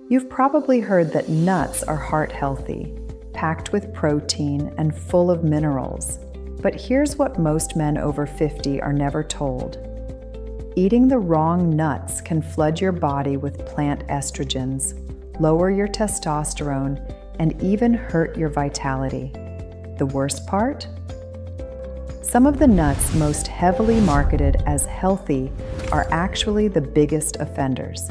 You've probably heard that nuts are heart healthy, packed with protein and full of minerals. But here's what most men over 50 are never told. Eating the wrong nuts can flood your body with plant estrogens, lower your testosterone, and even hurt your vitality. The worst part? Some of the nuts most heavily marketed as healthy are actually the biggest offenders.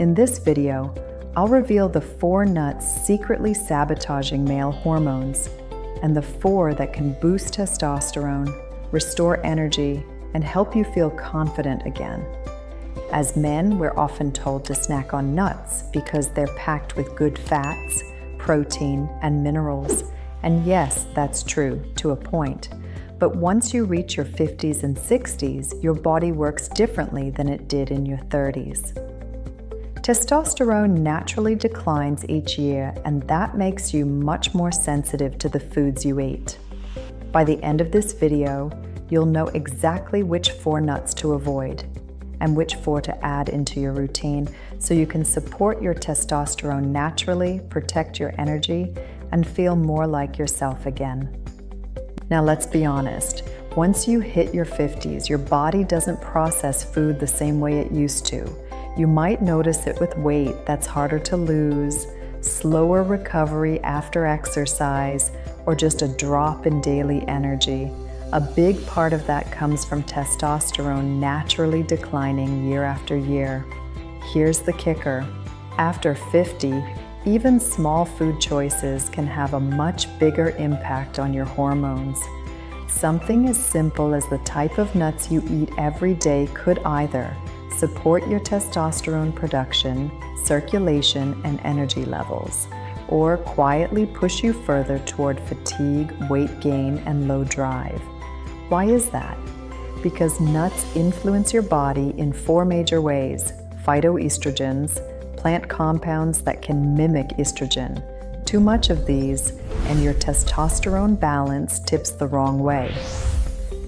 In this video, I'll reveal the 4 nuts secretly sabotaging male hormones, and the 4 that can boost testosterone, restore energy, and help you feel confident again. As men, we're often told to snack on nuts because they're packed with good fats, protein, and minerals. And yes, that's true to a point. But once you reach your 50s and 60s, your body works differently than it did in your 30s. Testosterone naturally declines each year, and that makes you much more sensitive to the foods you eat. By the end of this video, you'll know exactly which 4 nuts to avoid and which 4 to add into your routine so you can support your testosterone naturally, protect your energy, and feel more like yourself again. Now let's be honest, once you hit your 50s, your body doesn't process food the same way it used to. You might notice it with weight that's harder to lose, slower recovery after exercise, or just a drop in daily energy. A big part of that comes from testosterone naturally declining year after year. Here's the kicker. After 50, even small food choices can have a much bigger impact on your hormones. Something as simple as the type of nuts you eat every day could either support your testosterone production, circulation, and energy levels, or quietly push you further toward fatigue, weight gain, and low drive. Why is that? Because nuts influence your body in 4 major ways: phytoestrogens, plant compounds that can mimic estrogen. Too much of these, and your testosterone balance tips the wrong way.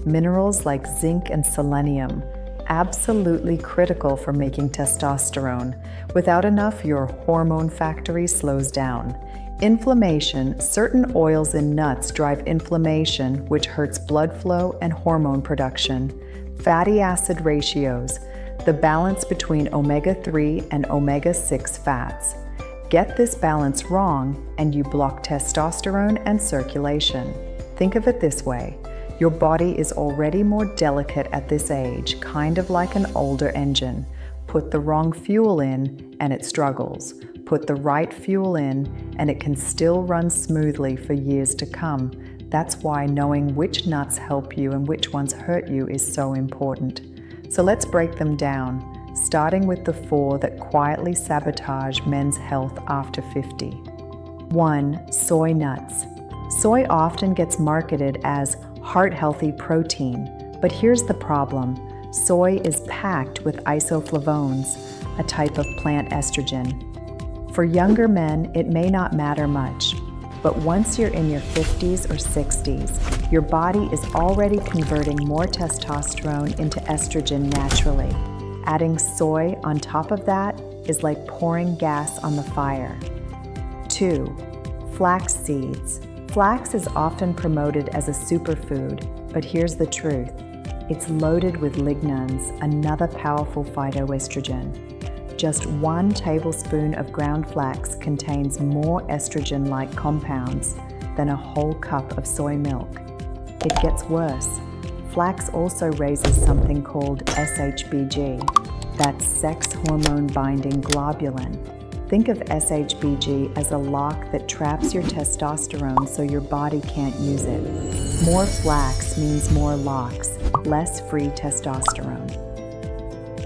Minerals like zinc and selenium, absolutely critical for making testosterone. Without enough, your hormone factory slows down. Inflammation, certain oils in nuts drive inflammation, which hurts blood flow and hormone production. Fatty acid ratios, the balance between omega-3 and omega-6 fats. Get this balance wrong, and you block testosterone and circulation. Think of it this way. Your body is already more delicate at this age, kind of like an older engine. Put the wrong fuel in, and it struggles. Put the right fuel in, and it can still run smoothly for years to come. That's why knowing which nuts help you and which ones hurt you is so important. So let's break them down, starting with the 4 that quietly sabotage men's health after 50. 1. Soy nuts. Soy often gets marketed as heart-healthy protein, but here's the problem. Soy is packed with isoflavones, a type of plant estrogen. For younger men, it may not matter much, but once you're in your 50s or 60s, your body is already converting more testosterone into estrogen naturally. Adding soy on top of that is like pouring gas on the fire. 2. Flax seeds. Flax is often promoted as a superfood, but here's the truth. It's loaded with lignans, another powerful phytoestrogen. Just 1 tablespoon of ground flax contains more estrogen-like compounds than a whole cup of soy milk. It gets worse. Flax also raises something called SHBG, that's sex hormone binding globulin. Think of SHBG as a lock that traps your testosterone so your body can't use it. More flax means more locks, less free testosterone.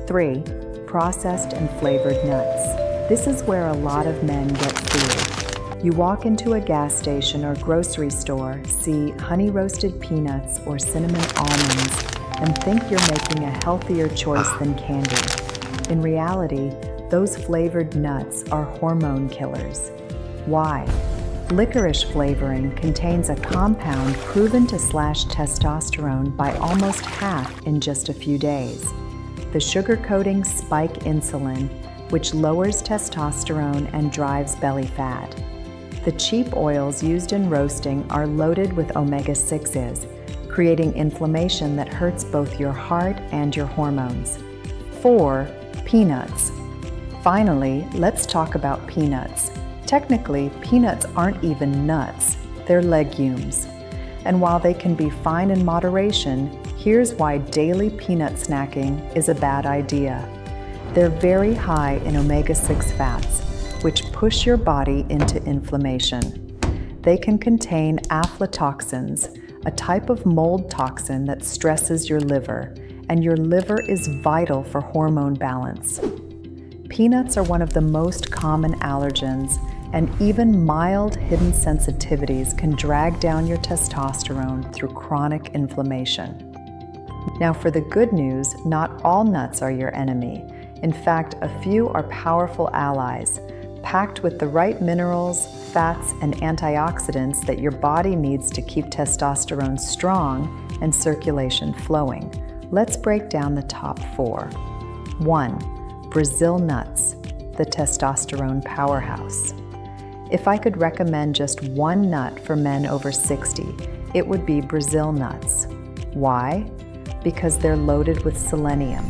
3. Processed and flavored nuts. This is where a lot of men get fooled. You walk into a gas station or grocery store, see honey roasted peanuts or cinnamon almonds, and think you're making a healthier choice than candy. In reality, those flavored nuts are hormone killers. Why? Licorice flavoring contains a compound proven to slash testosterone by almost half in just a few days. The sugar coatings spike insulin, which lowers testosterone and drives belly fat. The cheap oils used in roasting are loaded with omega-6s, creating inflammation that hurts both your heart and your hormones. 4. Peanuts. Finally, let's talk about peanuts. Technically, peanuts aren't even nuts, they're legumes. And while they can be fine in moderation, here's why daily peanut snacking is a bad idea. They're very high in omega-6 fats, which push your body into inflammation. They can contain aflatoxins, a type of mold toxin that stresses your liver, and your liver is vital for hormone balance. Peanuts are one of the most common allergens, and even mild hidden sensitivities can drag down your testosterone through chronic inflammation. Now for the good news, not all nuts are your enemy. In fact, a few are powerful allies, packed with the right minerals, fats, and antioxidants that your body needs to keep testosterone strong and circulation flowing. Let's break down the top 4. 1. Brazil nuts, the testosterone powerhouse. If I could recommend just one nut for men over 60, it would be Brazil nuts. Why? Because they're loaded with selenium,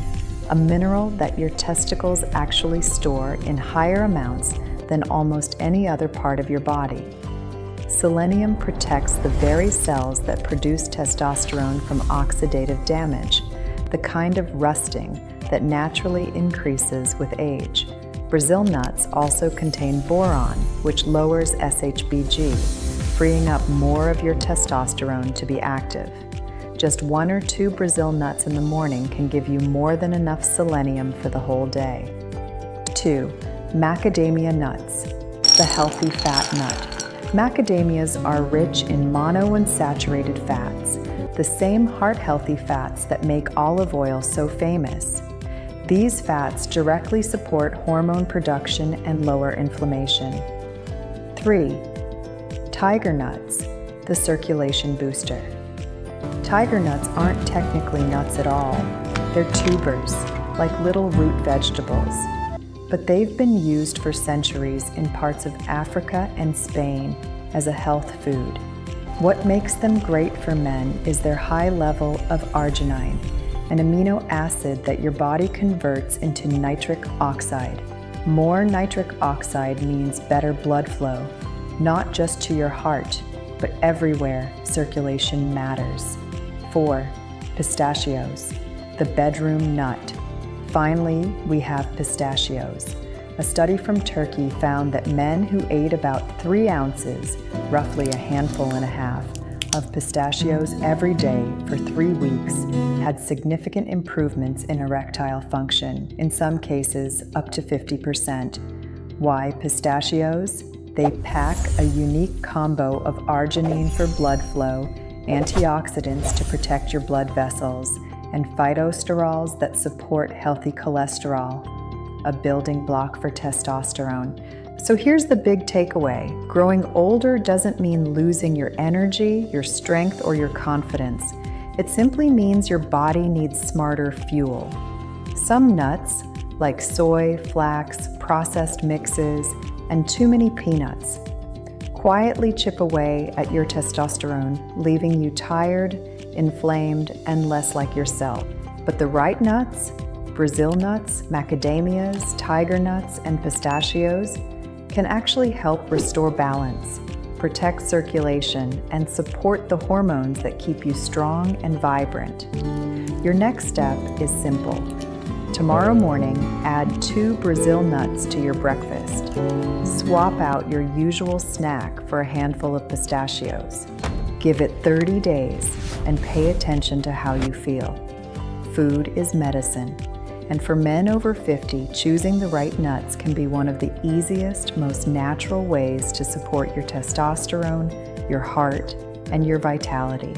a mineral that your testicles actually store in higher amounts than almost any other part of your body. Selenium protects the very cells that produce testosterone from oxidative damage, the kind of rusting that naturally increases with age. Brazil nuts also contain boron, which lowers SHBG, freeing up more of your testosterone to be active. Just 1 or 2 Brazil nuts in the morning can give you more than enough selenium for the whole day. 2. Macadamia nuts, the healthy fat nut. Macadamias are rich in monounsaturated fats, the same heart-healthy fats that make olive oil so famous. These fats directly support hormone production and lower inflammation. 3. Tiger nuts, the circulation booster. Tiger nuts aren't technically nuts at all. They're tubers, like little root vegetables. But they've been used for centuries in parts of Africa and Spain as a health food. What makes them great for men is their high level of arginine, an amino acid that your body converts into nitric oxide. More nitric oxide means better blood flow, not just to your heart, but everywhere circulation matters. 4. Pistachios, the bedroom nut. Finally, we have pistachios. A study from Turkey found that men who ate about 3 ounces, roughly a handful and a half, of pistachios every day for 3 weeks had significant improvements in erectile function, in some cases up to 50%. Why pistachios? They pack a unique combo of arginine for blood flow, antioxidants to protect your blood vessels, and phytosterols that support healthy cholesterol, a building block for testosterone. So here's the big takeaway. Growing older doesn't mean losing your energy, your strength, or your confidence. It simply means your body needs smarter fuel. Some nuts, like soy, flax, processed mixes, and too many peanuts, quietly chip away at your testosterone, leaving you tired, inflamed, and less like yourself. But the right nuts, Brazil nuts, macadamias, tiger nuts, and pistachios, can actually help restore balance, protect circulation, and support the hormones that keep you strong and vibrant. Your next step is simple. Tomorrow morning, add 2 Brazil nuts to your breakfast. Swap out your usual snack for a handful of pistachios. Give it 30 days and pay attention to how you feel. Food is medicine, and for men over 50, choosing the right nuts can be one of the easiest, most natural ways to support your testosterone, your heart, and your vitality.